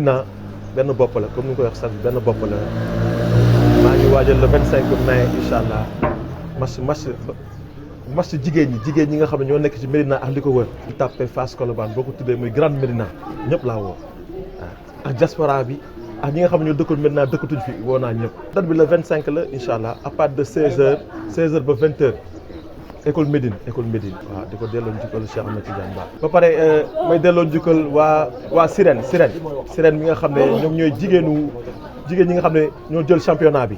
Médina benn bopp la comme ni nga ko wax sax benn bopp la maa ngi waajal le 25 mai incha allah match jigéen ñi nga xam ne ñoo nekk ci Médina ak li ko wër. ñu tàppee Fass Colobane boo ko tuddee muy Grande Médina ñëpp laa woo ak diaspora bi ak ñi nga xam ne ñoo dëkkul Médina dëkkatuñ fi woo naa ñëpp. date bi le 25 la incha allah à partir de 16h ba 20h. école Médine waaw di ko delloo njukkal Cheikh Ahmed Tidiane Ba pare may delloo njukkal waa Sirène bi nga xam ne ñoom ñooy jigéen ñi nga xam ne ñoo jël championnat bi.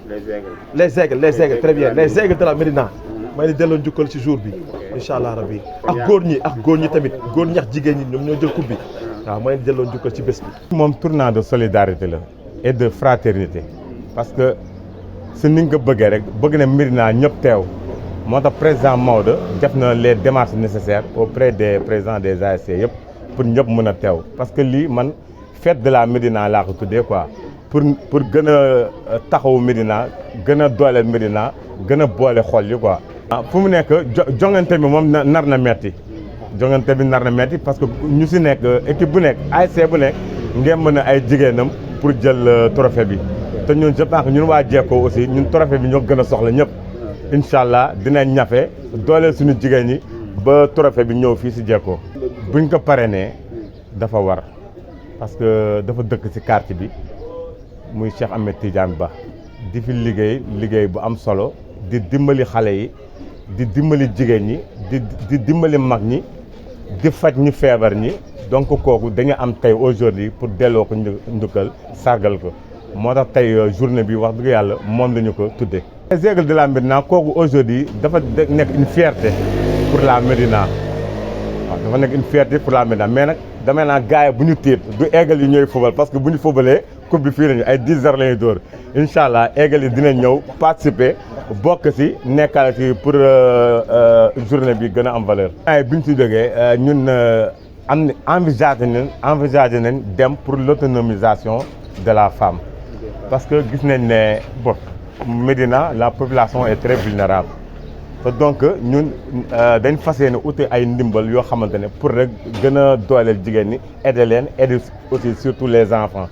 les aigles très bien les aigles de la Médina may di delloo njukkal ci jour bi incha allah rabbi ak góor ñi tamit góor ñi ak jigéen ñi ñoom ñoo jël coupe bi waaw may di delloo njukkal ci bés bi. moom tournant de solidarité la et de fraternité parce que su ni nga ko bëggee rek bëgg na Médina ñëpp teew. moo tax président Maodo def na les démarches nécessaires auprès des présidents des ASC yëpp pour ñëpp mën a teew parce que lii man fête de la Médina laa ko tuddee quoi pour gën a taxawu Médina gën a dooleel Médina gën a boole xol yi quoi. fu mu nekk jongante bi moom nar na metti parce que ñu si nekk équipe bu nekk ASC bu nekk ngeen mën a ay jigéenam pour jël trophée bi te ñun je pense que ñun waa Jekko aussi ñun trophée bi ñoo gën a soxla ñëpp. incha allah dinañ ñafe dooleel suñu jigéen ñi ba trophée bi ñëw fii si Jekko buñ ko parrainé dafa war parce que dafa dëkk si quartier bi muy Cheikh Ahmed Tidiane Ba di fi liggéey bu am solo di dimbali xale yi di dimbali jigéen ñi di dimbali mag ñi di faj ñi feebar ñi donc kooku dañu am tey aujourd'hui pour delloo ko njukkal sargal ko moo tax tey journée bi wax dëgg yàlla moom la ñu ko tuddee. les aigles de la Médina kooku aujourd'hui dafa nekk une fierté pour la Médina waaw dafa nekk une fierté pour la Médina mais nag damay naan gars yi bu ñu tiit du aigle yi ñooy fubal parce que bu ñu fubalee coupe bi fii nañu ay 10h la ñuy dóor incha allah aigle yi dinañ ñëw participer bokk si nekkal si pour journée bi gën a am valeur. ay bi ñu si jógee ñun envisagé nañ dem pour l'autonomisation de la femme parce que gis nañ ne bon. Médina la population est très vulnérable te donc ñun dañ fas yéene uti ay ndimbal yoo xamante ne pour rek gën a dooleel jigéen ñi aider aussi surtout les enfants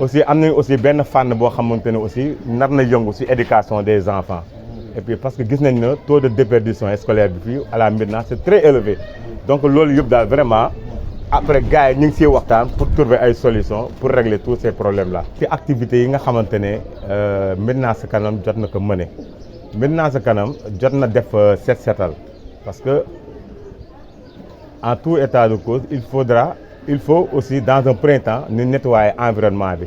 aussi am nañu aussi benn fànn boo xamante ne aussi nar na yëngu ci éducation des enfants et puis parce que gis nañ ne taux de déperdition scolaire bi fii à la Médina c'est très élevé donc loolu yëpp daal vraiment après gars yi ñu ngi siy waxtaan pour trouver ay solutions pour régler tous ces problèmes là. ci activités yi nga xamante ne Médina Ca Kanam jot na ko mëne Médina Ca Kanam jot na def set setal parce que en tout état de cause il faut aussi dans un premier temps ñu nettoyer environnement bi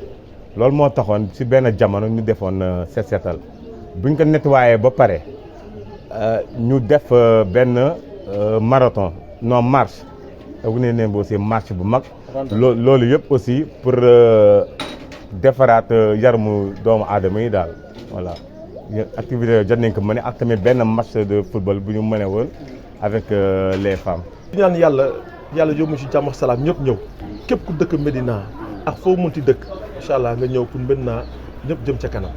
loolu moo taxoon ci benn jamono ñu defoon set setal buñ ko nettoyer ba pare ñu def benn marathon non marche. bu ne neen aussi marche bu mag loolu yëpp aussi pour defaraat yaramu doomu aadama yi daal voilà activité jot nañ ko mëne ak tamit benn match de football bu ñu mëne woon avec les femmes. di ñaan yàlla yóbbu ci jàmm ak salaam ñëpp ñëw képp ku dëkk Médina ak foo munti dëkk incha allah nga ñëw pour Médina ñëpp jëm ca kanam.